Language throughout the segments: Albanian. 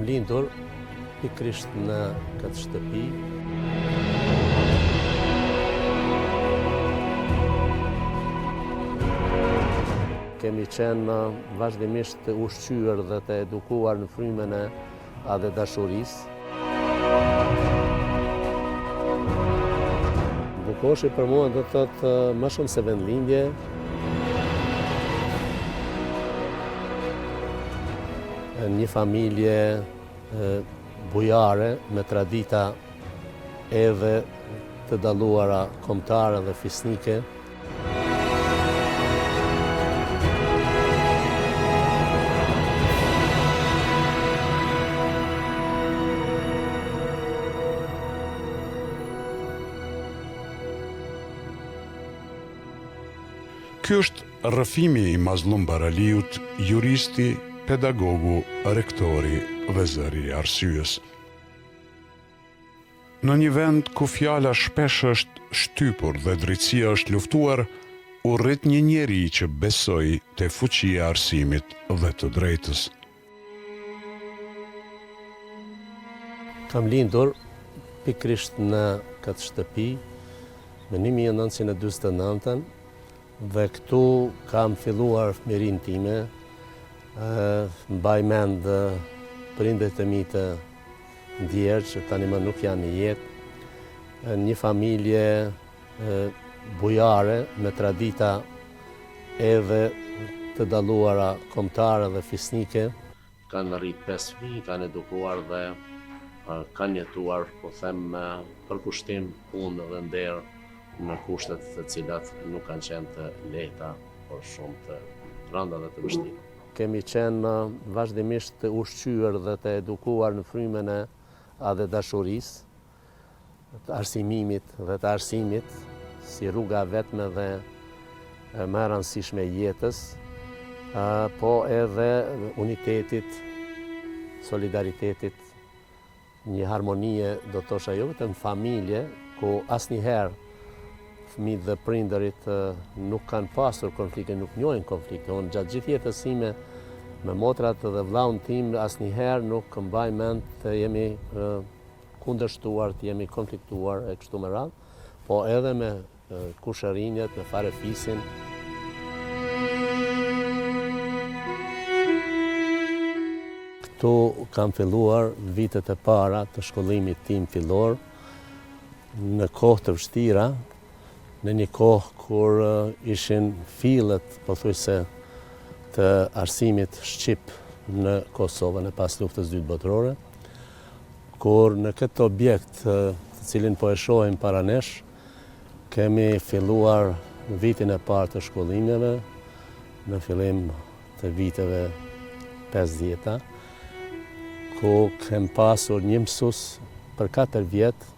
Kam lindur pikërisht në këtë shtëpi. Kemi qenë vazhdimisht të ushqyer dhe të edukuar në frymën e dhe dashurisë. Bukoshi për mua do të thotë më shumë se vendlindje. Një familje bujare me tradita edhe të dalluara kombëtare dhe fisnike. Ky është rrëfimi i Mazlum Baraliut, juristi, pedagogu, rektori dhe zëri i arsyes. Në një vend ku fjala shpesh është shtypur dhe drejtësia është luftuar, u rrit një njeri që besoi te fuqia e arsimit dhe të drejtës. Kam lindur pikërisht në këtë shtëpi në 1949 dhe këtu kam filluar fëmijërinë time. Mbaj mend prindërit e mi të ndjerë që tani më nuk janë në jetë. Një familje bujare me tradita edhe të dalluara kombëtare dhe fisnike. Kanë rritë 5 fëmijë, kanë edukuar dhe kanë jetuar, po them, për kushtim, punë dhe nder në kushtet të cilat nuk kanë qenë të lehta, por shumë të rënda dhe të vështira. Kemi qenë vazhdimisht të ushqyer dhe të edukuar në frymën e dhe dashurisë, të arsimimit dhe të arsimit, si rruga vetme dhe më e rëndësishme e jetës, po edhe unitetit, solidaritetit, një harmonie, do të thosha jo vetëm familje, ku asnjëherë fëmijët dhe prindërit nuk kanë pasur konflikte, nuk njohin konflikte. Unë gjatë gjithë jetës time me motrat dhe vllahun tim asnjëherë nuk mbaj mend të jemi kundërshtuar, të jemi konfliktuar e kështu me radhë, po edhe me kushërinjet, me farefisin. Këtu kam filluar vitet e para të shkollimit tim fillor në kohë të vështira, në një kohë kur ishin fillet, pothuajse, të arsimit shqip në Kosovën e pas luftës së dytë botërore, kur në këtë objekt të cilin po e shohim para nesh, kemi filluar vitin e parë të shkollimeve, në fillim të viteve 50, ku kem pasur një mësues për 4 vjet,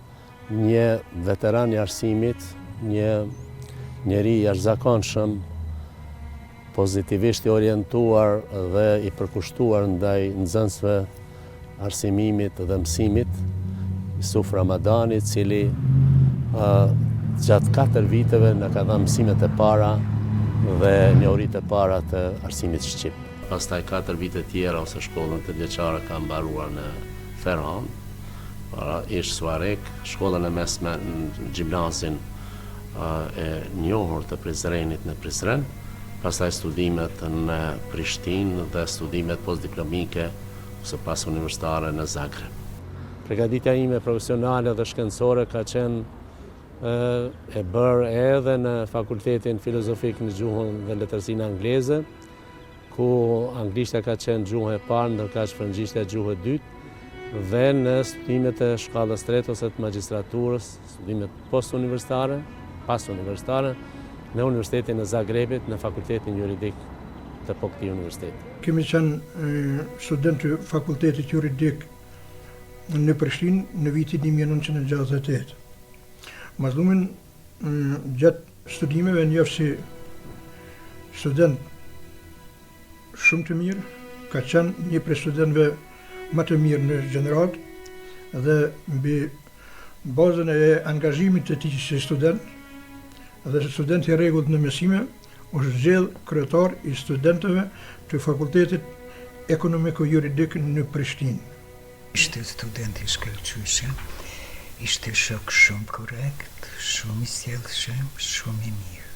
një veteran i arsimit, një njeri jashtëzakonshëm, pozitivisht i orientuar dhe i përkushtuar ndaj nxënësve arsimimit dhe mësimit, Yusuf Ramadani, cili gjatë 4 viteve na ka dhënë mësimet e para dhe njohuritë e para të arsimit shqip. Pastaj 4 vite tjera ose shkollën të vjeçare ka mbaruar në Ferran, ish Suarek, shkollën e mesme në gjimnazin e njohur të Prizrenit në Prizren, pastaj studimet në Prishtinë dhe studimet postdiplomike ose pas universitare në Zagreb. Përgatitja ime profesionale dhe shkencore ka qenë e bërë edhe në Fakultetin Filozofik në gjuhën dhe letërsinë angleze, ku anglishtja ka qenë gjuhë e parë, ndërkaq frëngjishtja gjuhë e dytë, dhe në studimet e shkallës tretë ose të magjistraturës, studimet postuniversitare, pasuniversitare, në Universitetin e Zagrebit, në Fakultetin Juridik të këtij universiteti. Kemi qenë student të Fakultetit Juridik në Prishtinë në vitin 1968. Mazlumin gjatë studimeve njeh si student shumë të mirë, ka qenë një prej studentëve më të mirë në gjenerat dhe mbi bazën e angazhimit të tij si student dhe student i rregullt në mësime, është zgjedh kryetar i studentëve të Fakultetit Ekonomiko-Juridik në Prishtinë. Ishte student I shkëlqyeshëm, ishte shok shumë korrekt, shumë I sjellshëm, shumë I mirë.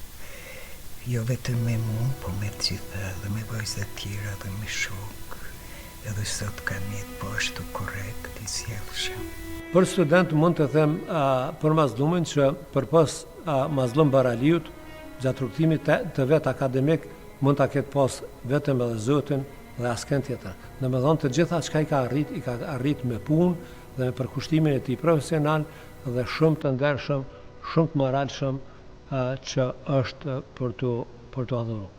Jo vetëm me mua, po me të gjitha, dhe me vajzat tjera dhe me shok. Edhe sot kam jetë po ashtu korrekt I sjellshëm. Për student mund të them për mazlumin që përpas mazlum Baraliut, gjatë rrugtimit të vet akademik, mund ta ketë pas vetëm edhe Zotin dhe askën tjetër. Domethënë të gjitha çka I ka arrit me punë dhe me përkushtimin e tij profesional dhe shumë të ndershëm, shumë të moralshëm që është për të adhuruar.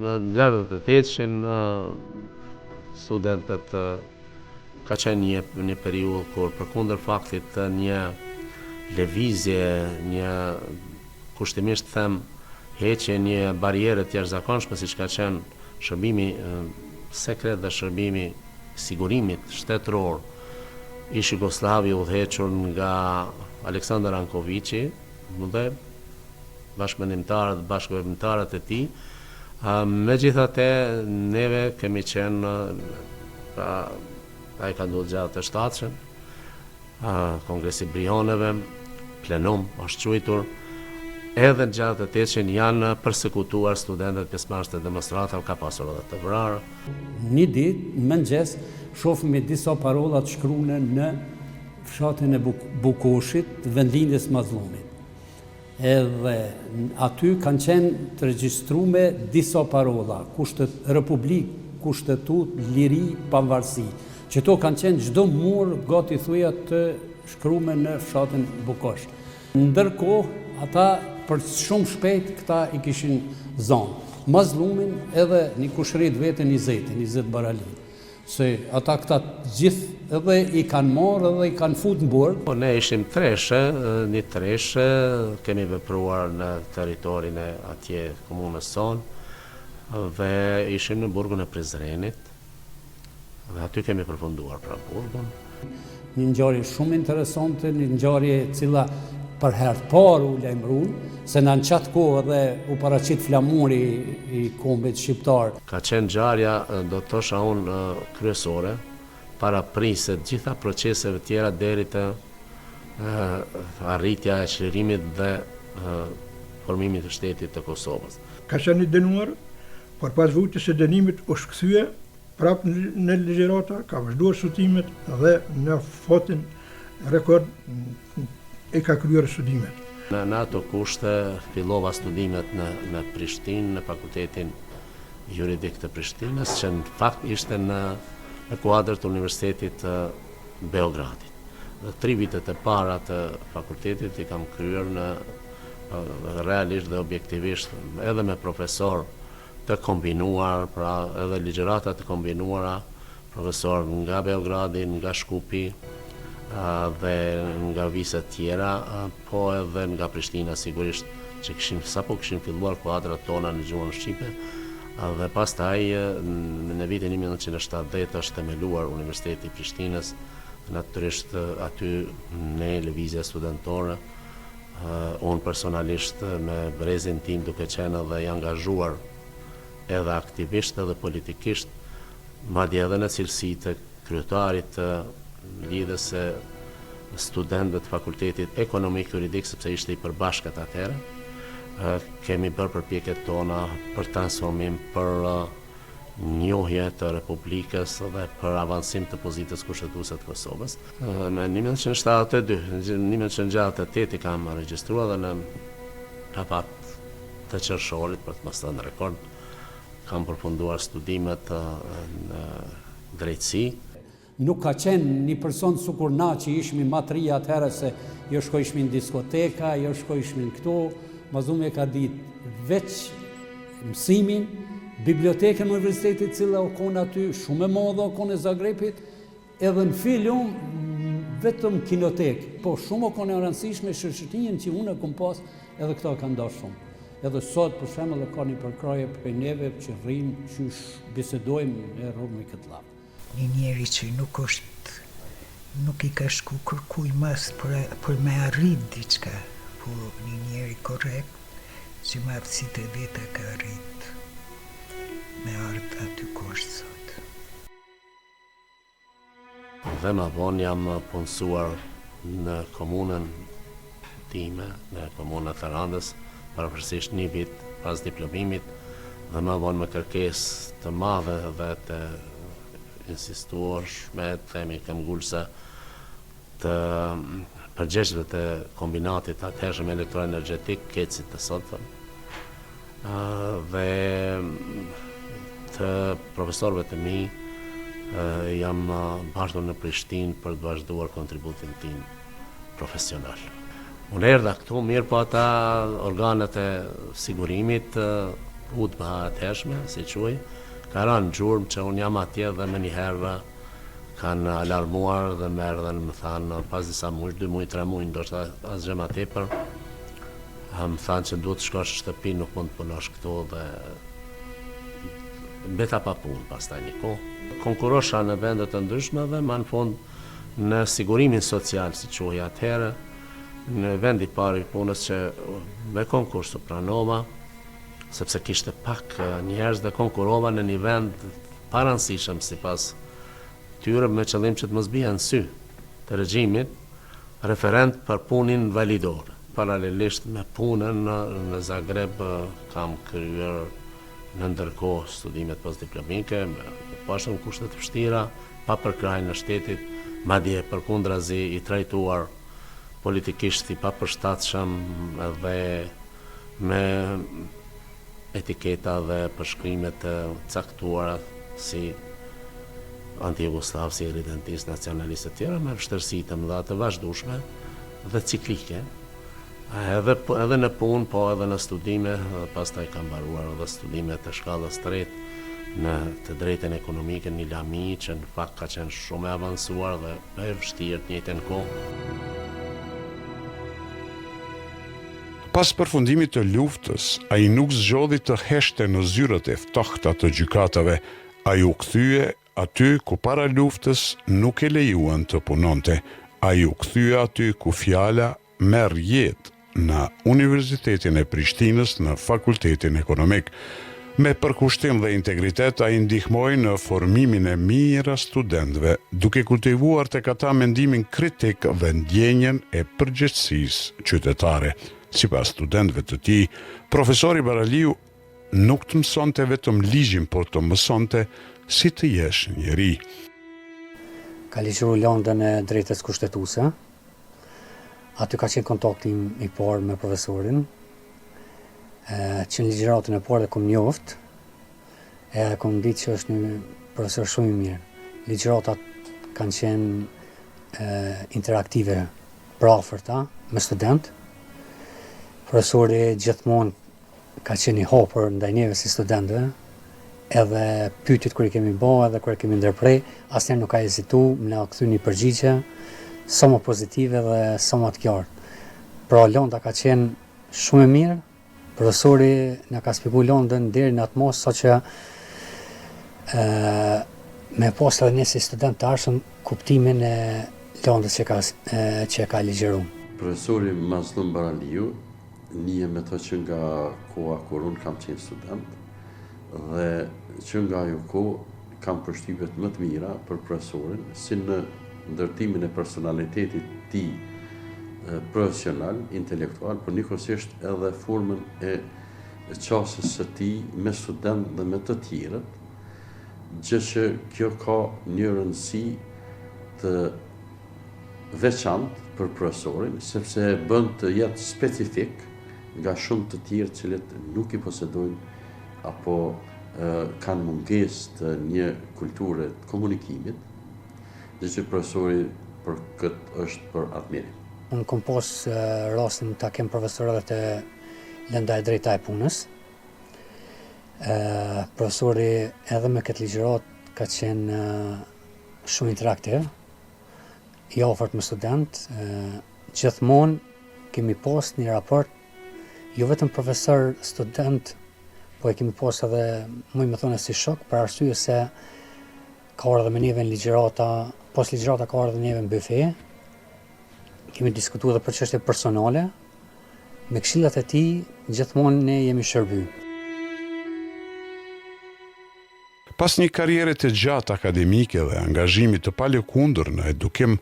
Në gradët e tetëshin, studentët ka qenë një periudhë kur përkundër faktit të një lëvizje, një kushtimisht them heqje një barriere të jashtëzakonshme siç ka qenë shërbimi sekret dhe shërbimi sigurimit shtetëror ish Jugosllavi udhëhequr nga Aleksandar Rankoviçi dhe bashkëmenimtarët, bashkëveprimtarët e tij. Megjithatë, neve kemi qenë, ai ka ndodhur gjatë të shtatshëm, Kongresi Brioneve, plenum është quajtur, edhe gjatë të tetëshin janë përsekutuar studentët pjesëmarrës të demonstratave, ka pasur edhe të vrarë. Një ditë, mëngjes, shohim disa parolla të shkruara në fshatin e Bukoshit, vendlindjes Mazllumit. Edhe aty kanë qenë të regjistrume disa parolla, Republik, Kushtetut, Liri, Pavarësi, që to kanë qenë çdo mur gati thuja të shkrume në fshatin Bukosh. Ndërkohë, ata për shumë shpejt këta I kishin zonë. Mazlumin edhe një kushërit vetën 20 Barali. Se ata këta gjithë edhe I kanë marrë edhe I kanë fut në burg. Ne ishim treshe, një treshe, kemi vepruar në territorin e atje komunës sonë dhe ishim në burgun e Prizrenit dhe aty kemi përfunduar pra burgun. Një ngjarje shumë interesante, një ngjarje e cila për herë të parë u lajmëruan, se në qatë kohë edhe u paraqit flamuri I kombit shqiptar. Ka qenë ngjarja, do të thosha unë, kryesore, para prisë të gjitha proceseve tjera deri të arritja e çlirimit dhe formimit të shtetit të Kosovës. Ka qenë I dënuar, por pas vujtjes së dënimit u shkthye prapë në ligjërata, ka vazhduar studimet dhe në fatin rekord I ka kryer studimet. Në ato kushte fillova studimet në Prishtinë, në Fakultetin Juridik të Prishtinës, që në fakt ishte në kuadër të Universitetit të Beogradit. Dhe 3 vitet e para të fakultetit I kam kryer realisht dhe objektivisht edhe me profesor të kombinuar, pra edhe ligjërata të kombinuara, profesor nga Beogradi, nga Shkupi dhe nga viset tjera, po edhe nga Prishtina sigurisht, që sapo kishin filluar kuadrat tona në gjuhën shqipe. Dhe pastaj në vitin 1970 është themeluar Universiteti I Prishtinës, natyrisht aty ne lëvizja studentore, unë personalisht me brezin tim duke qenë edhe I angazhuar edhe aktivisht edhe politikisht, madje edhe në cilësi të kryetarit të lidhjes së studentëve të Fakultetit Ekonomik Juridik, sepse ishte I përbashkët atëherë. Kemi bërë përpjekjet tona për transformim, për njohje të Republikës dhe për avancim të pozitës kushtetuese të Kosovës. Në 1972, 1968 I kam regjistruar dhe në kapat të qershorit, për të mos thënë rekord, kam përfunduar studimet në drejtësi. Nuk ka qenë një person sukur na që ishmi matria atëherë se jo shkojshmi në diskoteka, jo shkojshmi në këto, Mazlumi ka ditë veç mësimin, bibliotekën në universitetit cila o konë aty, shumë e madhe o konë e Zagrebit, edhe në film, vetëm kinotek, po shumë o konë e rëndësishme shoqërinë që unë e kom pas, edhe këta kanë dashur shumë. Edhe sot, për shembull, ka një përkraje për neve që rrim, që bisedojmë e rrugë me këtë lap. një njeri që nuk i ka shku kërkuj mas për me arrit diçka, po një njeri korrekt që me aftësit e veta ka arrit me ardh aty kosh sot. Dhe më vonë jam punësuar në komunën time, në komunën e Tharandës, përveçërisht një vit pas diplomimit, dhe më vonë me kërkesë të madhe dhe të insistuarshme, themi këmbgulse, të përgjegjësve të kombinatit atëhershëm elektroenergjetik Kecit të sotëm, dhe të profesorëve të mi, jam bashkëtur në Prishtinë për të vazhduar kontributin tim profesional. Unë erdha këtu, mirë po ata organet e sigurimit, UDBA atëhershme, si quaj, ka rënë gjurmë që unë jam atje dhe me njëherë kanë alarmuar dhe më erdhen më thanë pas disa muaj, 2 muaj, 3 muaj, ndoshta asgjë më tepër, më thanë që duhet të shkosh në shtëpi, nuk mund të punosh këtu dhe mbeta pa punë pastaj një kohë. Konkurosha në vende të ndryshme dhe më në fund në sigurimin social, si quaj atëherë, në vend i parë i punës që me konkurs të pranova, sepse kishte pak njerëz dhe konkurova në një vend paransishëm sipas tyre me qëllim që të mos bija në sy të regjimit, referent për punin validor. Paralelisht me punën në Zagreb kam kryer në ndërkohë studimet postdiplomike, pashën kushte të vështira, pa përkrajnë në shtetit, madje përkundrazi i trajtuar politikisht i papërshtatshëm dhe me etiketa dhe përshkrimet të caktuara si anti-jugoslav, si redentist, nacionalist e tjera, me vështërsi të mëdha të vazhdueshme dhe ciklike, edhe në punë, po edhe në studime, pastaj kam mbaruar edhe studime të shkallës së tretë në të drejtën ekonomike, një lami që në fakt ka qenë shumë e avancuar dhe e vështirë të njëjtën kohë. Pas përfundimit të luftës, ai nuk zgjodhi të heshte në zyrët e ftohta të gjykatave, ai u kthye aty ku para luftës nuk e lejuan të punonte, ai u kthye aty ku fjala merr jetë në Universitetin e Prishtinës në Fakultetin Ekonomik. Me përkushtim dhe integritet, ai ndihmoi në formimin e mira studentëve, duke kultivuar tek ata mendimin kritik dhe ndjenjen e përgjegjësisë qytetare. Sipas studentëve të tij, profesori Baraliu nuk të mësonte vetëm ligjin, por të mësonte si të jesh njeri. Ka ligjëruar Londën e drejtës kushtetuese. Aty ka qenë kontaktim i parë me profesorin, që në ligjëratën e parë e kom njoft, kom ditë që është një profesor shumë i mirë. Ligjëratat kanë qenë interaktive për afërta me student. Profesori gjithmonë ka qenë i hapur ndaj neve si studentëve, edhe pyetjet kur i kemi bërë, edhe kur i kemi ndërprej, asnjëherë nuk ka hezituar, më na kthy një përgjigje sa më pozitive dhe sa më të qartë. Pra Londa ka qenë shumë e mirë. Profesori na ka shpjeguar Londën deri në atë mos saqë me pas edhe ne si student të arshëm kuptimin e Londës që ka ligjëruar. Profesori Mazlum Baraliu nije me të që nga koha kur unë kam qenë student dhe që nga ajo kohë kam përshtypjet më të mira për profesorin, si në ndërtimin e personalitetit tij profesional, intelektual, por njëkohësisht edhe formën e qasjes së tij me student dhe me të tjerët, gjë që kjo ka një rëndësi të veçantë për profesorin, sepse bën të jetë specifik nga shumë të tjerë cilët nuk i posedojnë apo kanë mungesë të një kulture të komunikimit, dhe që profesori për këtë është për admirim. Unë kom pas rastin të kem profesorët të lënda e drejta e punës. Profesori edhe me këtë ligjërat ka qenë shumë interaktiv, i afërt me student. Gjithmonë kemi pas një raport, jo vetëm profesor-student, po e kemi pas edhe, muj me thone si shok, për arsye se ka ardhur me neve në ligjërata, pas ligjërata ka ardhur neve në BFE. Kemi diskutuar edhe për çështje personale. Me këshillat e tij gjithmonë ne jemi shërbyer. Pas një karriere të gjatë akademike dhe angazhimit të palëkundur në edukim,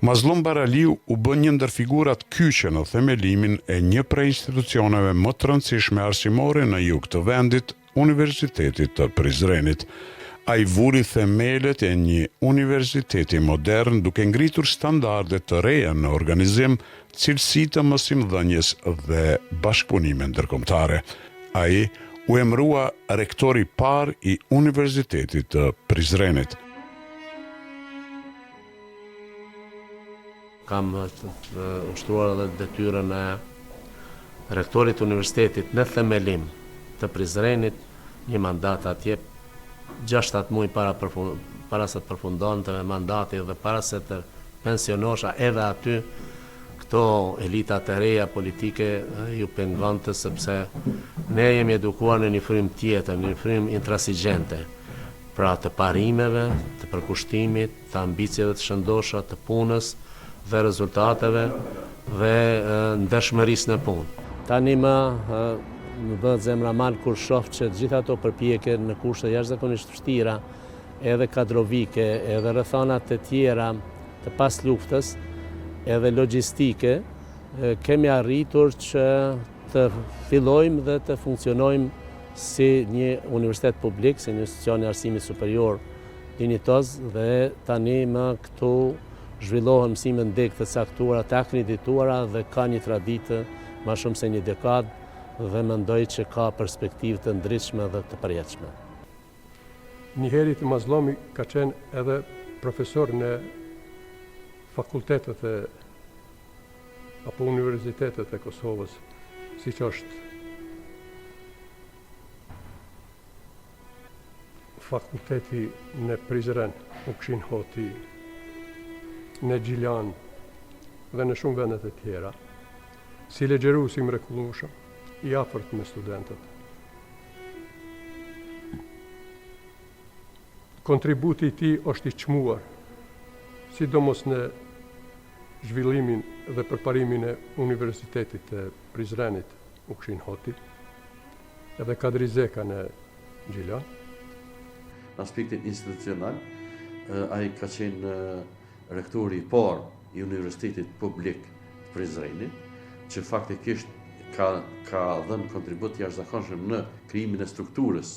Mazlum Baraliu u bën një ndër figurat kyçe në themelimin e një prej institucioneve më të rëndësishme arsimore në jug të vendit, Universitetit të Prizrenit. Ai vuri themelet e një universiteti modern duke ngritur standarde të reja në organizim, cilësi të mësimdhënies dhe bashkëpunime ndërkombëtare. Ai u emërua rektori I parë I Universitetit të Prizrenit. Kam ushtruar edhe detyrën e rektorit të universitetit në themelim të Prizrenit, një mandat atje 6-7 muaj para se të përfundonte me mandati dhe para se të pensionosha edhe aty, këto elitat e reja politike ju pengonte sepse ne jemi edukuar në një frym tjetër, në një frym intransigjente, pra të parimeve, të përkushtimit, të ambicieve të shëndosha, të punës dhe rezultateve dhe ndershmërisë në punë. Tani më bëhet zemra mal kur shoh që gjitha ato përpjekje në kushte jashtëzakonisht vështira, edhe kadrovike, edhe rrethonat të tjera të pas luftës, edhe logjistike, kemi arritur që të fillojmë dhe të funksionojmë si një universitet publik, si një institucion I arsimit superior dinjitoz, dhe tani më këtu zhvillohen mësime ndek të caktuara, të akredituara dhe ka një traditë më shumë se një dekadë dhe mendoj që ka perspektivë të ndritshme dhe të përjetshme. Njëherë I Mazlumi ka qenë edhe profesor në fakultetet apo universitetet e Kosovës, siç është fakulteti në Prizren, në Kshin Hoti, në Gjiljan dhe në shumë vendet e tjera, si legjerues I mrekullueshëm, I afërt me studentët. Kontributi I tij është I çmuar, sidomos në zhvillimin dhe përparimin e Universitetit të Prizrenit në Kshin Hoti, edhe Kadrizeka në Gjiljan. Në aspektin institucional, ai ka qenë rektori I parë I Universitetit Publik të Prizrenit, që faktikisht ka dhënë kontribut jashtëzakonshëm në krijimin e strukturës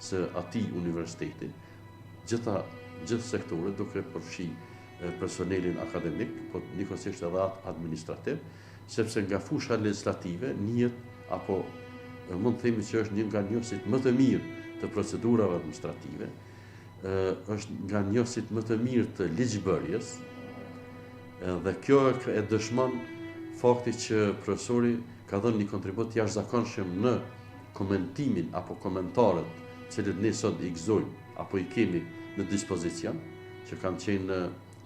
së atij universiteti, gjithë sektorët duke përfshi personelin akademik, po njëkohësisht edhe administrativ, sepse nga fusha legislative njët, apo mund të themi që është një nga njohësit më të mirë të procedurave administrative, është nga njohësit më të mirë të ligjbërjes, dhe kjo e dëshmon fakti që profesori ka dhënë një kontribut jashtëzakonshëm në komentimin apo komentarët që ne sot I gëzojmë apo I kemi në dispozicion, që kanë qenë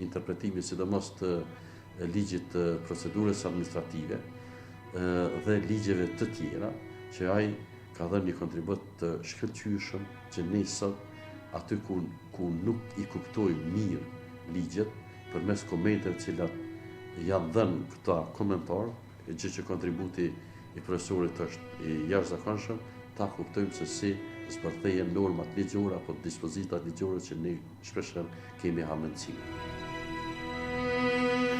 interpretimi sidomos të ligjit të procedurës administrative dhe ligjeve të tjera, që ai ka dhënë një kontribut të shkëlqyeshëm që ne sot aty ku nuk I kuptojmë mirë ligjet, përmes komenteve të cilat janë dhënë këta komentarë, gjë që kontributi I profesorit është I jashtëzakonshëm, ta kuptojmë se si zbërthehen normat ligjore apo dispozitat ligjore që ne shpeshherë kemi hamendësime.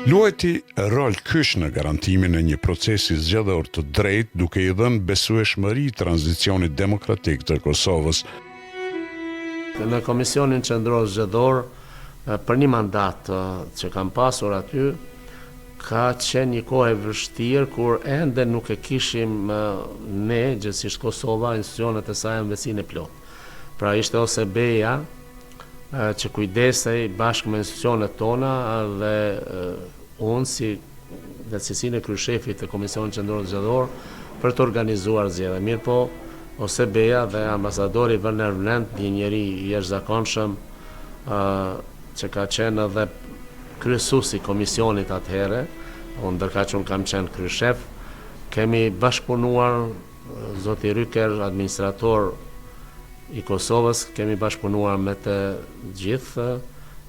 Luajti rol kyç në garantimin e një procesi zgjedhor të drejtë, duke I dhënë besueshmëri tranzicionit demokratik të Kosovës. Në Komisionin Qendror Zgjedhor, për një mandat që kam pasur aty, ka qenë një kohë e vështirë kur ende nuk e kishim ne, gjithësisht Kosova, institucionet e saj në vetësinë e plotë. Pra ishte OSB-ja që kujdesej bashkë me institucionet tona dhe unë si vetësisinë e kryeshefit të Komisionit Qendror Zgjedhor për të organizuar zgjedhje. Mirë po, OSB-ja dhe ambasadori Werner Vlend, një njeri I jashtëzakonshëm që ka qenë edhe kryesuesi I komisionit atëherë, ndërka që unë kam qenë kryeshef, kemi bashkëpunuar, zoti Ryker, administrator i Kosovës kemi bashkëpunuar me të gjithë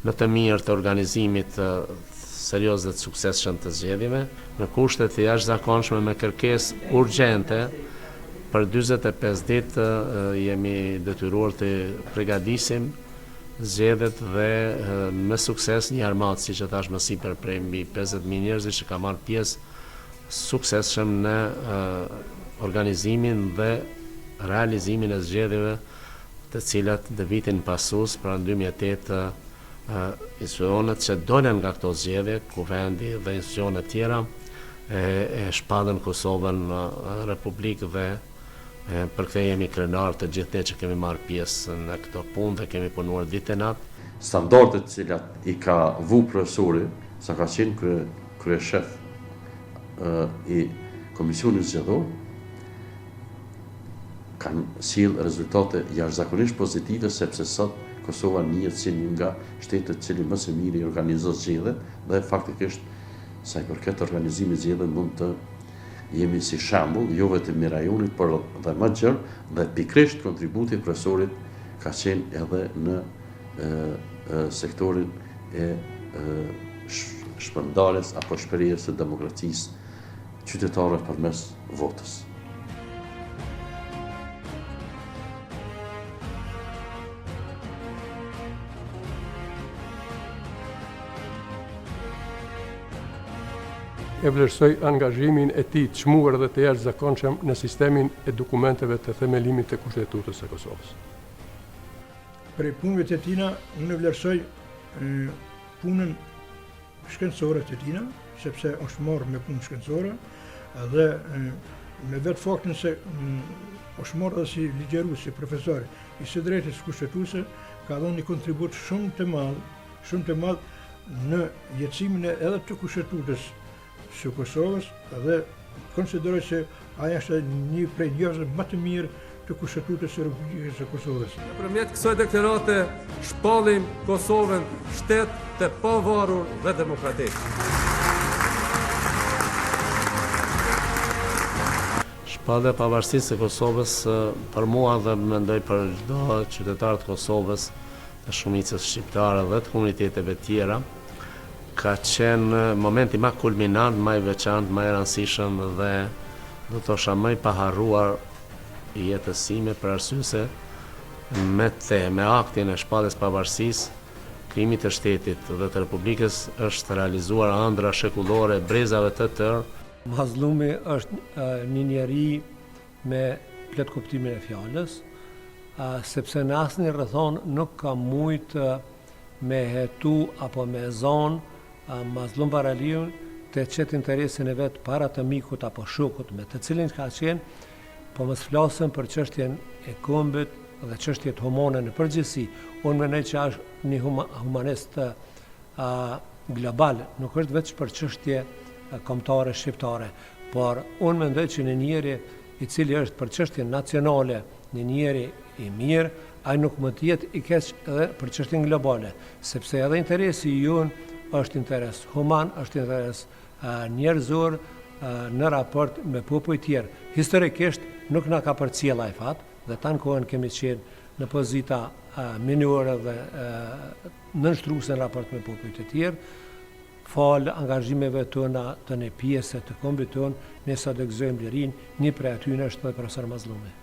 në të mirë të organizimit serioz dhe të suksesshëm të zgjedhjeve, në kushte të jashtëzakonshme me kërkesë urgjente. Për 45 ditë jemi detyruar të përgatisim zgjedhjet dhe me sukses një armatë, siç e thash më sipër, prej mbi 50.000 njerëzish që ka marrë pjesë suksesshëm në organizimin dhe realizimin e zgjedhjeve, të cilat në vitin pasues, pra në 2008, institucionet që dolen nga këto zgjedhje, kuvendi dhe institucionet tjera, e shpallën Kosovën Republikë dhe për këtë jemi krenar të gjithë ne që kemi marrë pjesë në këto punë dhe kemi punuar ditë e natë. Standardet cilat i ka vu profesori, sa ka qenë kryeshef i Komisionit Zgjedhor, kanë sjell rezultate jashtëzakonisht pozitive, sepse sot Kosova njihet si një nga shtetet cili më së miri organizon zgjedhjet dhe faktikisht sa i përket organizimit zgjedhjeve mund të jemi si shembull, jo vetëm në rajonit, por dhe më gjerë, dhe pikrisht kontributi i profesorit ka qenë edhe në sektorin e shpërndarjes apo shprehjes së demokracisë qytetare përmes votës. E vlerësoj angazhimin e tij të çmuar dhe të jashtëzakonshëm në sistemin e dokumenteve të themelimit të Kushtetutës së Kosovës. Prej punëve të tina, unë vlerësoj punën shkencore të tina, sepse është marrë me punë shkencore, dhe me vetë faktin se është marrë edhe si ligjerues, si profesor i së drejtës kushtetuese, ka dhënë një kontribut shumë të madh në jetësimin edhe të Kushtetutës së Kosovës, dhe konsideroj se ajo është një prej njerëzve më të mirë të Kushtetutës së Republikës së Kosovës. Nëpërmjet kësaj deklarate shpallim Kosovën shtet të pavarur dhe demokratik. Shpallja e pavarësisë së Kosovës për mua dhe mendoj për çdo qytetar të Kosovës, të shumicës shqiptare dhe të komuniteteve tjera, ka qenë momenti më kulminant, më i veçantë, më i rëndësishëm dhe do të thosha më i paharruar i jetës sime, për arsye se me aktin e shpalljes pavarësisë, krijimit të shtetit dhe të Republikës është realizuar ëndra shekullore brezave të tërë. Mazlumi është një njeri me plot kuptimin e fjalës, sepse në asnjë rrethon nuk ka mujt me hetu apo me zonë Mazlum Baraliun të qetë interesin e vetë para të mikut apo shokut me të cilin ka qenë, po mos flasëm për çështjen e kombit dhe çështjet humane në përgjithësi. Unë mendoj që është një humanist global, nuk është vetëm për çështje kombëtare shqiptare, por unë mendoj që një njeri i cili është për çështje nacionale, një njeri i mirë, ai nuk mund të jetë i keq edhe për çështjen globale, sepse edhe interesi jonë është interes human, është interes njerëzor në raport me popull tjerë. Historikisht nuk na ka përcjell ai fat, dhe tanë kohën kemi qenë në pozita minore dhe nënshtruese në raport me popull të tjerë. Fal angazhimeve tona të një pjesë të kombit tonë, ne sa do gëzojmë lirin, një prej atyre është edhe profesor Mazlumi.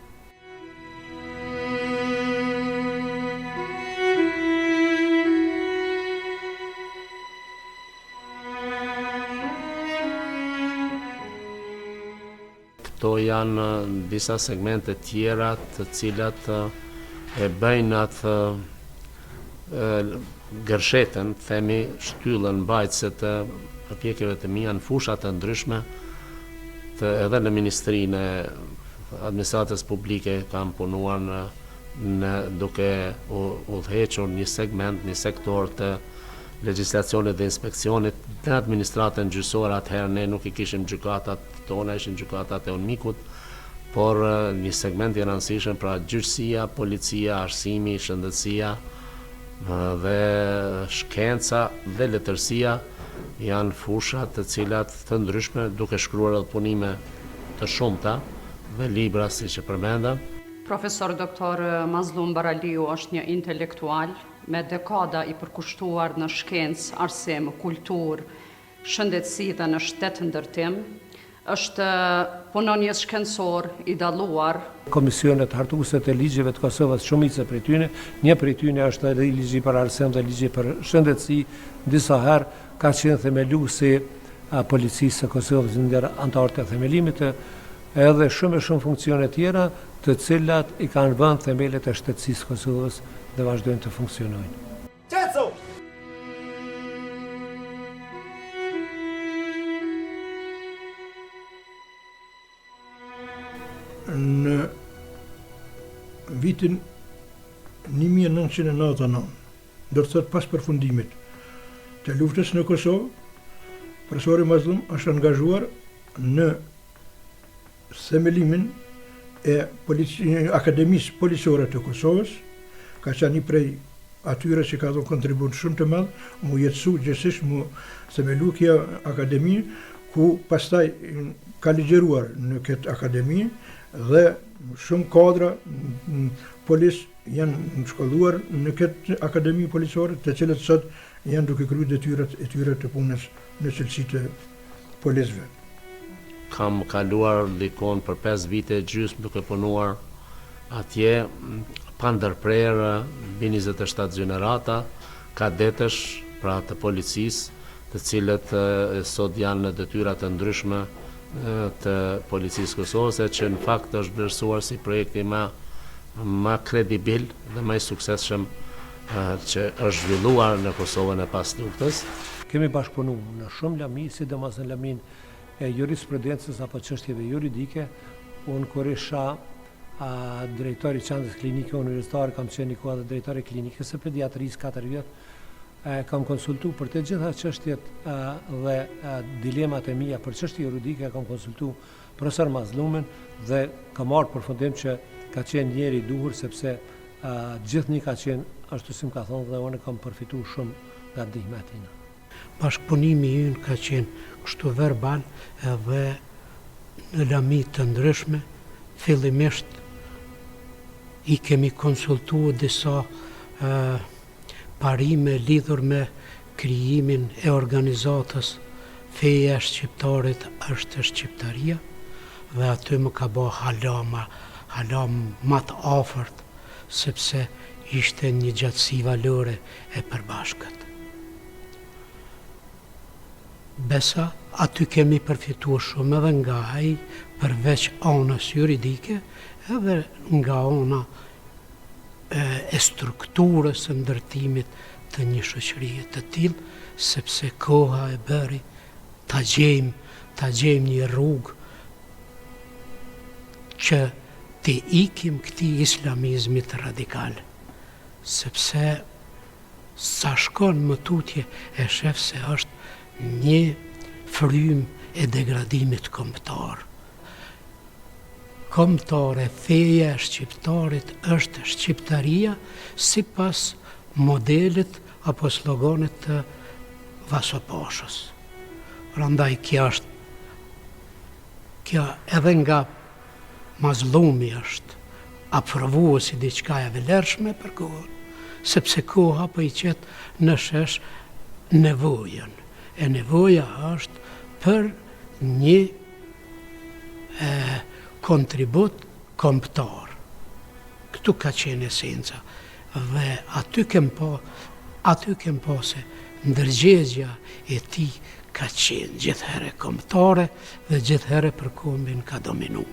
Këto janë disa segmente tjera të cilat e bëjnë atë gërshetën, themi shtyllën mbajtëse të përpjekjeve të mia në fusha të ndryshme, edhe në Ministrinë e Administratës Publike kam punuar duke udhëhequr një segment, një sektor të legjislacionit dhe inspeksionit. Në administratën gjyqësore atëherë ne nuk i kishim gjykatat tona, ishin gjykatat e UNMIK-ut, por një segment i rëndësishëm, pra gjyqësia, policia, arsimi, shëndetësia dhe shkenca dhe letërsia janë fusha të cilat të ndryshme, duke shkruar edhe punime të shumta dhe libra, siç e përmenda. Profesor Dr. Mazlum Baraliu është një intelektual me dekada i përkushtuar në shkencë, arsim, kulturë, shëndetësi dhe në shtetë ndërtim. Është punonjës shkencor i dalluar. Komisionet hartuese të ligjeve të Kosovës, shumica prej tyre, një prej tyre është edhe ligji për arsim dhe ligji për shëndetësi, disa herë ka qenë themeluesi policisë së Kosovës ndër anëtarët e themelimit, edhe shumë funksione tjera të cilat i kanë vënë themelet e shtetësisë Kosovës dhe vazhdojnë të funksionojnë. Në vitin 1999, do të thotë pas përfundimit të luftës në Kosovë, profesori Mazlum është angazhuar në themelimin e Akademisë Policore të Kosovës, ka qenë një prej atyre që ka dhënë kontribut shumë të madh, mu jetësu gjithsesi mu themelu kjo akademi, ku pastaj ka ligjeruar në këtë akademi dhe shumë kadra polis janë shkolluar në këtë akademi policore, të cilët sot janë duke kryer detyrat e tyre të punës në cilësi të polisëve. Kam kaluar likon për 5 vite gjysmë duke punuar atje, pa ndërprerë, mbi 27 gjenerata, kadetësh pra të policisë, të cilët sot janë në detyra të ndryshme të policisë Kosovës, që në fakt është vlerësuar si projekti më kredibil dhe më i suksesshëm që është zhvilluar në Kosovën e pas luftës. Kemi bashkëpunuar në shumë lami, sidomos në lamin e jurisprudencës apo çështjeve juridike. Unë kur isha drejtori i qendrës klinike universitare, kam qenë kohë edhe drejtori i klinikës së pediatrisë 4 vjet. Kam konsultu për të gjitha çështjet dhe dilemat e mia për çështje juridike, kam konsultu profesor Mazlumin dhe kam marrë përfundim që ka qenë njeri i duhur, sepse gjithnjë ka qenë ashtu si më ka thonë dhe unë kam përfituar shumë nga ndihma e tij. Bashkëpunimi ynë ka qenë kështu verbal edhe në lami të ndryshme. Fillimisht i kemi konsultuar disa parime lidhur me krijimin e organizatës Feja e Shqiptarit është Shqiptaria, dhe aty më ka bë hala më të afërt, sepse ishte një gjatësi valore e përbashkët. Besa, aty kemi përfituar shumë edhe nga ai, përveç anës juridike, edhe nga ana e strukturës së ndërtimit të një shoqërie të tillë, sepse koha e bëri ta gjejmë një rrugë që të ikim këtij islamizmit radikal, sepse sa shkon më tutje e shef se është një frymë e degradimit kombëtar. Kombëtare, feja e shqiptarit është Shqiptaria sipas modelit apo sloganit të Vasoposhës. Prandaj kjo edhe nga Mazlumi është aprovuar si diçka e vlerëshme për kohën, sepse koha po i qet në shesh nevojën. E nevoja është për një kontribut kombëtar. Këtu ka qenë esenca. Dhe aty kem pa se ndërgjegja e tij ka qenë gjithherë kombëtare dhe gjithherë për kombin ka dominu.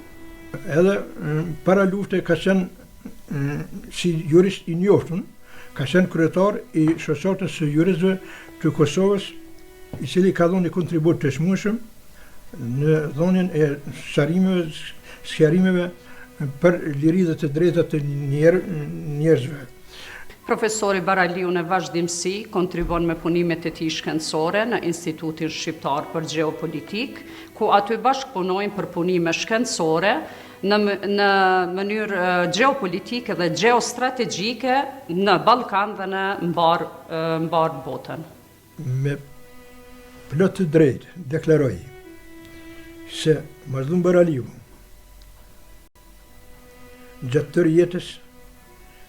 Edhe para lufte ka qenë si jurist i njoftun, ka qenë kryetar i shoqatës së juristëve të Kosovës, i cili ka dhënë një kontribut të shmueshëm në dhënien e sqarimeve për liri dhe të drejtat të njerëzve. Profesori Baraliu në vazhdimsi kontribon me punimet e tij shkencore në Institutin Shqiptar për Gjeopolitik, ku aty bashkëpunojnë për punime shkencore në mënyrë gjeopolitike dhe gjeostrategjike në Ballkan dhe në mbar botën. Me plot të drejtë deklaroj se Mazlum Baraliu gjatë tërë jetës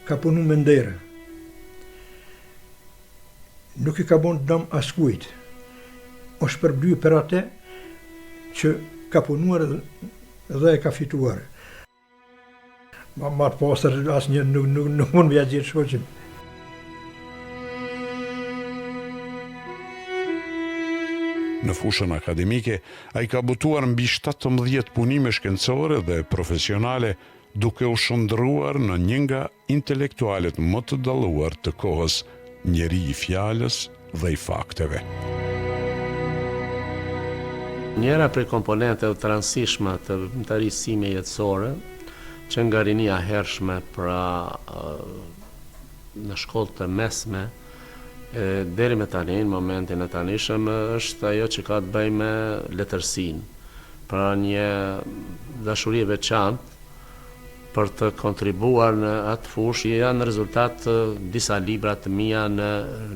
ka punu me ndere. Nuk I ka bon dëm askujt. Është përbly për atë që ka punuar dhe e ka fituar. Ma të pasër asë një nuk mund me ja gjithë shoqin. Në fushën akademike, a I ka botuar mbi 17 punime shkencore dhe profesionale, duke u shndruar në një nga intelektualet më të dalluar të kohës, njeri I fjalës dhe I fakteve. Njëra prej komponenteve të rëndësishme të rrisime jetësore, që nga rinia hershme pra në shkollë të mesme, deri me tani, në momentin e tanishëm, është ajo që ka të bëjë me letërsinë. Pra një dashuri e veçantë për të kontribuar në atë fushë, janë rezultat disa libra të mia në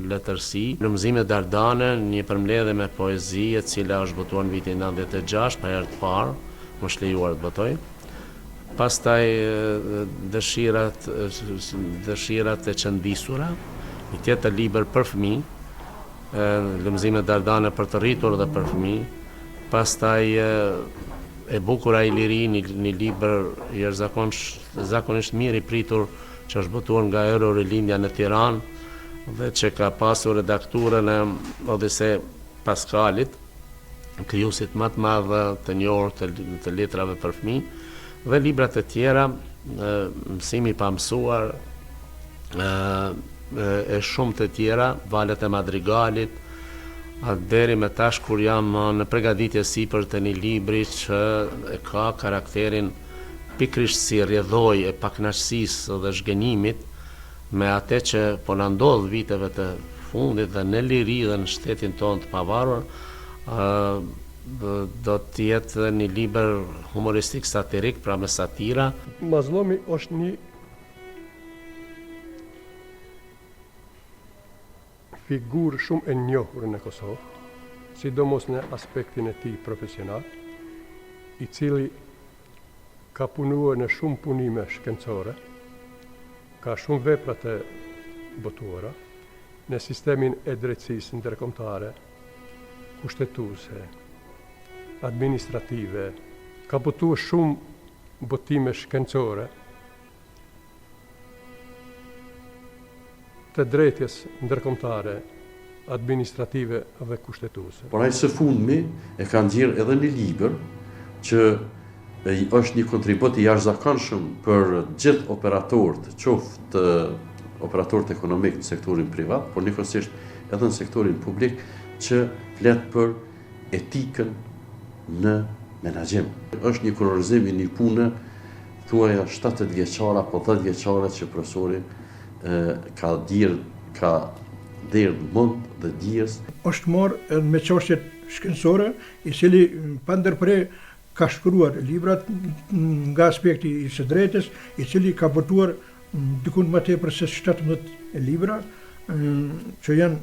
letërsi. Frymëzimet Dardane, një përmbledhje me poezi, e cila është botuar në vitin 96, për herë të parë, më është lejuar të botoj. Pastaj dëshirat e qëndisura, një tjetër libër për fëmijë, Frymëzimet Dardane për të rritur dhe për fëmijë. Pastaj E bukura I liri, një libër zakonisht mirë I pritur, që është botuar nga Eurorilindja në Tiranë dhe që ka pasur redakturën e Odise Paskalit, krijuesit më të madh të njohur të letrave për fëmijë, dhe librat e tjera, Mësimi I pamësuar, e shumë të tjera, Valet e Madrigalit, deri me tash kur jam në përgatitje sipër të një libri që e ka karakterin pikrisht si rrjedhoj e pakënaqësisë dhe zhgënjimit me atë që po na ndodh viteve të fundit dhe në liri dhe në shtetin tonë të pavarur, do të jetë një libër humoristik satirik, pra me satira. Mazlumi është një figurë shumë e njohur në Kosovë, sidomos në aspektin e tij profesional, I cili ka punuar në shumë punime shkencore, ka shumë vepra të botuara në sistemin e drejtësisë ndërkombëtare, kushtetuese, administrative, ka botuar shumë botime shkencore të drejtjes ndërkombëtare, administrative dhe kushtetuese. Por ai së fundmi e ka nxjerrë edhe një libër që është një kontribut I jashtëzakonshëm për gjithë operatorët, qoftë operatorët ekonomik në sektorin privat, por njëkohësisht edhe në sektorin publik, që flet për etikën në menaxhim. Është një kurorëzim I një pune thuaja 70 vjeçare apo 10 vjeçare që profesori ka derë mund dhe dijes. Është marrë me çështjet shkencore, I cili pa ndërprer ka shkruar librat nga aspekti I së drejtës, I cili ka botuar dikun më tepër se 17 libra, që janë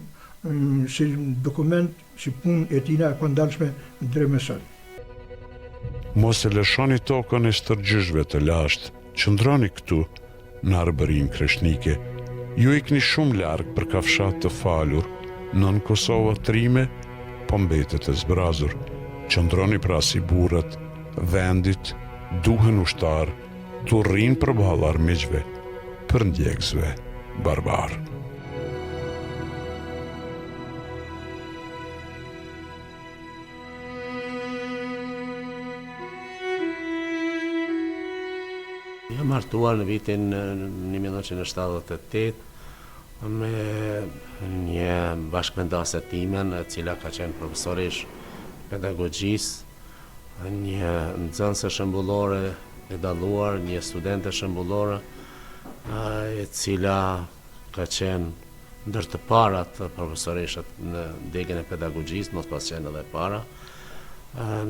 si dokument, si punë e tina e pandalshme deri më sot. Mos e lëshoni tokën e stërgjyshve të lashtë, qëndroni këtu në arbërin kreshnike. Ju ikni shumë larg për kafshat të falur, nën Kosova trime, po mbetet e zbrazur. Qëndroni pra si burrat, vendit, duhen ushtar, të rrinë përballë armiqve, për ndjekësve barbar. Jam martuar në vitin 1978 me një bashkëmendase timen, e cila ka qenë profesorish pedagogjisë, një nxënëse shembullore e dalluar, një studente shembullore, e cila ka qenë ndër të parat profesoreshët në degën e pedagogjisë, mos pas qenë edhe para,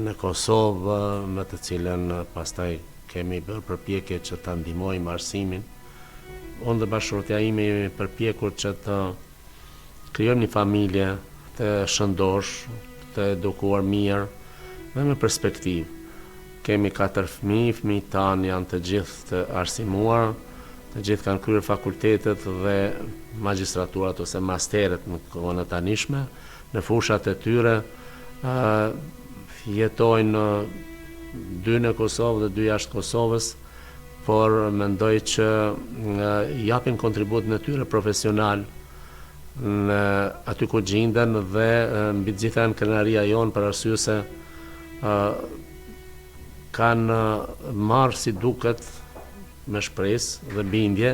në Kosovë, me të cilën pastaj kemi bërë përpjekje që ta ndihmojmë arsimin. Unë dhe bashkëshortja ime jemi përpjekur që të krijojmë një familje të shëndosh, të edukuar mirë dhe me perspektivë. kemi 4 fëmijë, fëmijët tanë janë të gjithë të arsimuar, të gjithë kanë kryer fakultetet dhe magjistraturat ose masteret në kohën e tanishme. Në fushat e tyre jetojnë 2 në Kosovë dhe 2 jashtë Kosovës, por mendoj që japin kontribut në tyre profesional në aty ku gjenden dhe mbi të gjitha në krenaria jonë për arsye se kanë marrë si duket me shpresë dhe bindje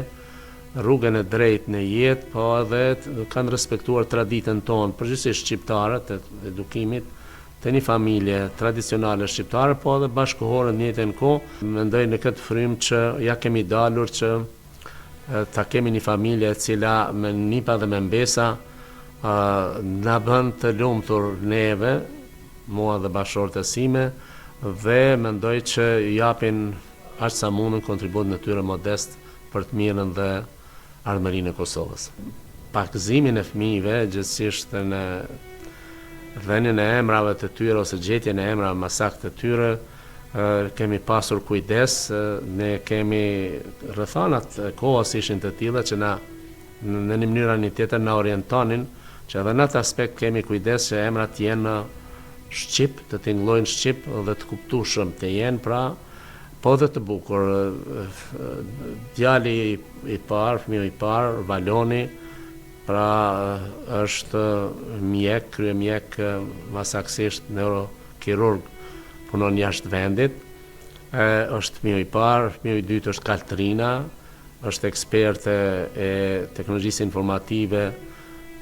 rrugën e drejtë në jetë, po edhe kanë respektuar traditën tonë, përgjithsisht shqiptare të edukimit, të një familje tradicionale shqiptare, po edhe bashkëkohore në njëjtën kohë. Mendoj në këtë frymë që ja kemi dalur që ta kemi një familje e cila me nipa dhe me mbesa na bën të lumtur neve, mua dhe bashkëshortet e sime, dhe mendoj që japin aq sa mundën kontribut në tyre modest për të mirën dhe ardhmërinë e Kosovës. Pakëzimin e fëmijëve gjithsesi në dhënien e emrave të tyre ose gjetjen e emrave më saktë të tyre kemi pasur kujdes, ne kemi rrethanat e kohës ishin të tilla që na në një mënyrë një tjetër na orientonin që edhe në atë aspekt kemi kujdes që emrat jenë shqip, të tingëllojnë shqip dhe të kuptueshëm të jenë, pra po dhe të bukur. Djali i parë, fëmiu i parë, Valoni, pra është mjek, kryemjek, më saktësisht neurokirurg, punon jashtë vendit, është fëmiu i parë, fëmiu i dytë është Kaltrina, është eksperte e teknologjisë informative,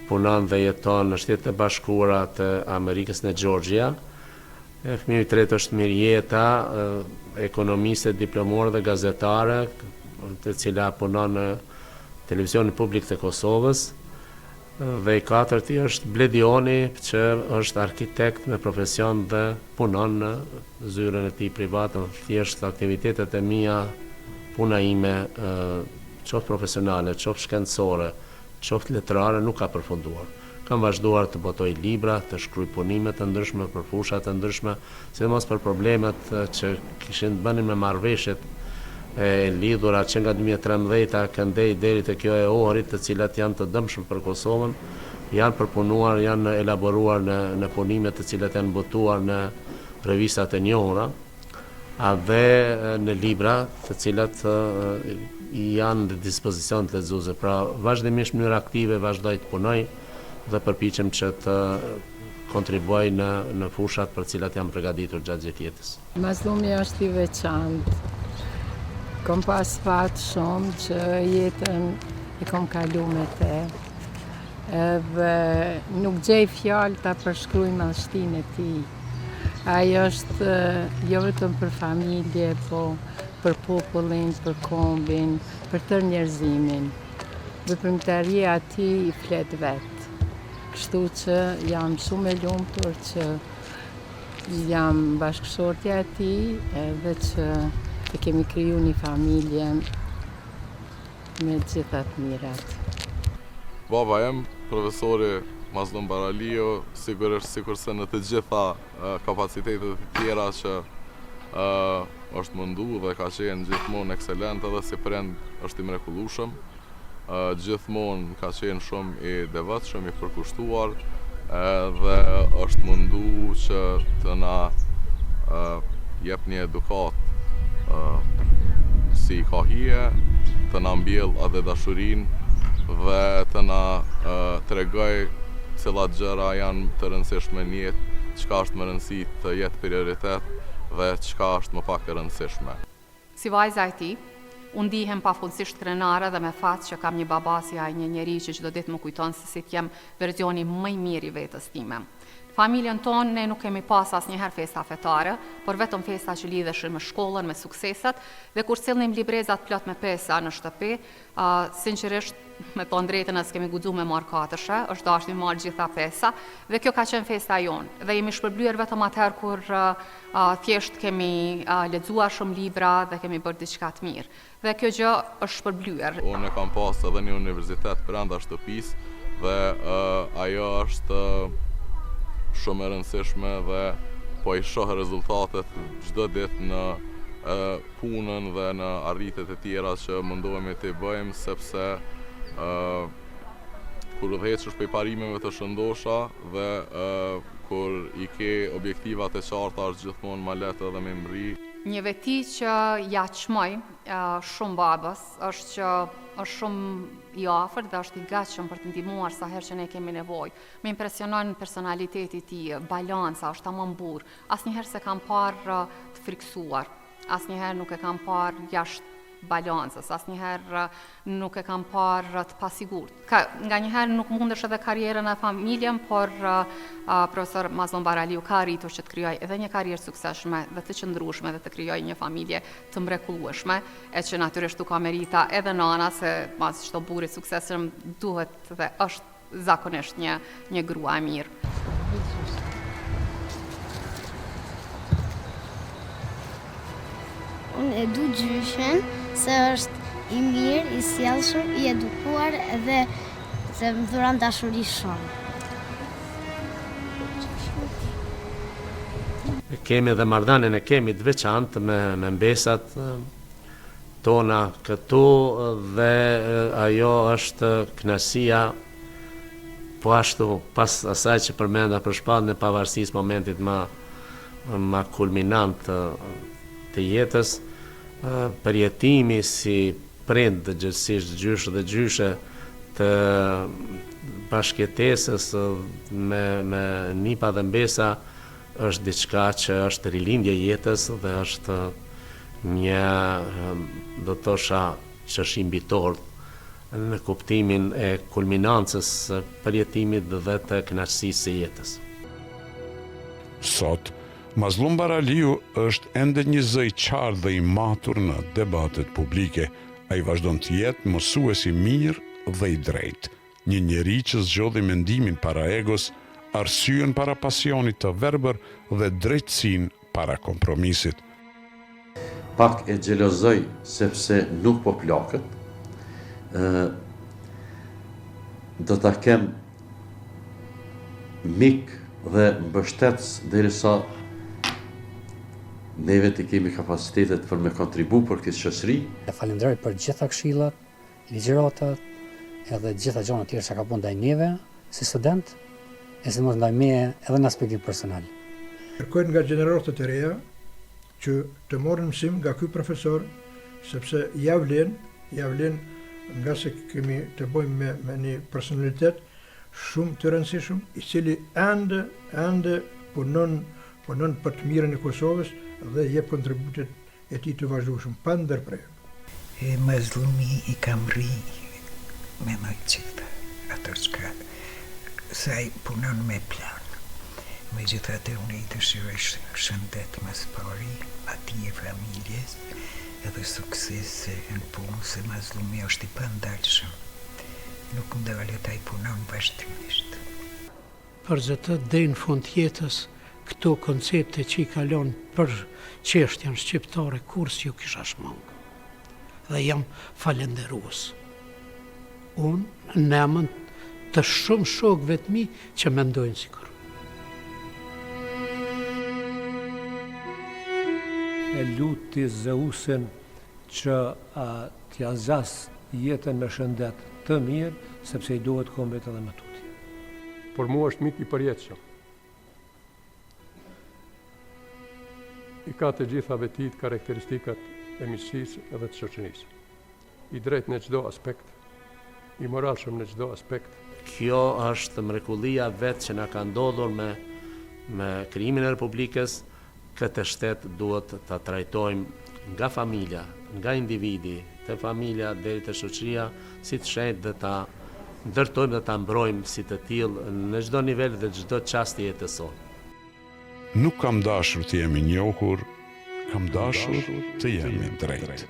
punon dhe jeton në Shtetet e Bashkuara të Amerikës në Georgia. Fëmiu i tretë është Mirjeta, ekonomiste diplomuar dhe gazetare, të cila punon në Televizionin Publik të Kosovës. Dhe i katërti është Bledioni, që është arkitekt me profesion dhe punon në zyrën e tij private. Thjesht aktivitetet e mia, puna ime, qoftë profesionale, qoftë shkencore, qoftë letrare, nuk ka përfunduar. Kam vazhduar të botoj libra, të shkruaj punime të ndryshme për fusha të ndryshme, sidomos për problemet që kishin bënin me marrëveshjet e lidhura që nga 2013 këndej deri te kjo e Ohrit, të cilat janë të dëmshme për Kosovën, janë përpunuar, janë elaboruar në punime të cilat janë botuar në revistat e njohura, dhe në libra të cilat janë në dispozicion të lexuesve. Pra vazhdimisht në mënyrë aktive vazhdoj të punoj dhe përpiqem që të kontribuoj në fushat për cilat jam përgatitur gjatë gjithë jetës. Mazlumi është i veçantë. Kom pas fat shumë që jetën e kom kalu me te, edhe nuk gjej fjalë ta përshkruaj madhështinë e tij. Ai është jo vetëm për familje, po për popullin, për kombin, për tërë njerëzimin. Veprimtaria e tij i flet vetë. Kështu që jam shumë e lumtur që jam bashkëshortja e tij, edhe që të kemi kriju një familje me gjitha të mirat. Baba jem, profesori Mazlum Baraliu, sigurisht sikurse në të gjitha kapacitetet e tjera që është mundu dhe ka qenë gjithmonë ekselent, edhe si prind është i mrekullueshëm. Gjithmonë ka qenë shumë i devotshëm, i përkushtuar, dhe është mundu që të na jep një edukat si ka hije, të na mbjell edhe dashurinë dhe të na tregoj cilat gjëra janë të rëndësishme në jetë, çka është më rëndësi të jetë prioritet dhe çka është më pak e rëndësishme. Si vajza e tij, unë ndihem pafundësisht krenare dhe me fat që kam një baba si ai, një njeri që çdo ditë më kujton se si t'jem verzioni më i mirë i vetës time. Familjen tonë ne nuk kemi pas asnjëherë festa fetare, por vetëm festa që lidheshin me shkollën, me sukseset, dhe kur sillnim librezat plot me pesa në shtëpi, sinqerisht me thënë drejtën as kemi guxuar me marr katëshe, është dashur të marr gjitha pesa, dhe kjo ka qenë festa jonë. Dhe jemi shpërblyer vetëm atëherë kur thjesht kemi lexuar shumë libra dhe kemi bërë diçka të mirë. Dhe kjo gjë është shpërblyer. Unë kam pas edhe një universitet brenda shtëpisë dhe ajo është shumë e rëndësishme dhe po i shoh rezultatet çdo ditë në punën dhe në arritjet e tjera që mundohemi të bëjmë, sepse kur udhëheqesh prej parimeve të shëndosha dhe kur i ke objektivat e qarta, është gjithmonë më lehtë edhe me mri. Një veti që ja çmoj shumë babës është që është shumë i afërt dhe është i gatshëm për të ndihmuar sa herë që ne kemi nevojë. Më impresionon personaliteti i tij, balanca, është tamam burr. Asnjëherë se kam parë të friksuar, asnjëherë nuk e kam parë jashtë balancës, asnjëherë nuk e kam parë të pasigurt. Nganjëherë nuk mundesh edhe karrierën e familjen, por profesor Mazlum Baraliu ka arritur që të krijojë edhe një karrierë suksesshme dhe të qëndrueshme dhe të krijojë një familje të mrekullueshme, e që natyrisht u ka merita edhe nana, se pas çdo burri suksesshëm duhet dhe është zakonisht një grua e mirë. Unë e du gjyshen se është i mirë, i sjellshëm, i edukuar dhe se më dhuron dashuri shumë. Kemi dhe marrëdhënien e kemi të veçantë me mbesat tona këtu dhe ajo është kënaqësia, po ashtu pas asaj që përmenda për shpalljen e pavarësisë, momentit më kulminant të jetës, përjetimi si prind gjithësisht gjysh dhe gjyshe të bashkëjetesës me nipa dhe mbesa është diçka që është rilindje jetës dhe është një, do të thosha, çështje mbitor në kuptimin e kulminancës përjetimit dhe të kënaqësisë së jetës. Sot, Mazlum Baraliu është ende një zë i qartë dhe i matur në debatet publike. Ai vazhdon të jetë mësues i mirë dhe i drejtë, një njeri që zgjodhi mendimin para egos, arsyen para pasionit të verbër dhe drejtësinë para kompromisit. Pak e xhelozoj sepse nuk po plakët. Do ta kem mik dhe mbështetës derisa neve të kemi kapacitetet për me kontribu për këtë shoqëri. Falenderoj për gjitha këshillat, ligjëratat, edhe gjitha gjërat tjera që ka punë ndaj neve si student, e sidomos ndaj meje edhe në aspektin personal. Kërkojnë nga gjeneratët e reja që të morën mësim nga ky profesor, sepse ja vlen nga se kemi të bëjmë me një personalitet shumë të rëndësishëm, i cili ende punon për të mirën e Kosovës dhe jep kontributet e tij të vazhdueshëm pa ndërprerje. Mazlumi i kam rri me më gjitha ato që sa i punon me plan. Megjithatë unë i dëshiroj shëndet më së pari atij familjes edhe suksese në punë, se Mazlumi është i pandalshëm. Nuk ndalet ai punon vazhdimisht. Për zëtë dhe në fund jetës, këto koncepte që i kalon për çështjen shqiptare kur s'ju kisha shmangë. Dhe jam falenderues. Unë në emën të shumë shokëve të mi që mendojnë sikur. E luti Zeusin që t'ja zgjas jetën me shëndet të mirë, sepse i duhet kombet edhe më tutje. Por mua është mik i përjetshëm. I ka të gjitha vetit, karakteristikat e miqësisë edhe të shoqërisë. I drejtë në çdo aspekt, i moralshëm në çdo aspekt. Kjo është mrekullia vetë që na ka ndodhur me krijimin e Republikës. Këtë shtet duhet ta trajtojmë nga familja, nga individi, te familja deri te shoqëria, si të shenjtë dhe ta ndërtojmë dhe ta mbrojmë si të tillë në çdo nivel dhe çdo çast i jetës sonë. Nuk kam dashur të jemi njohur, kam dashur të jemi drejt.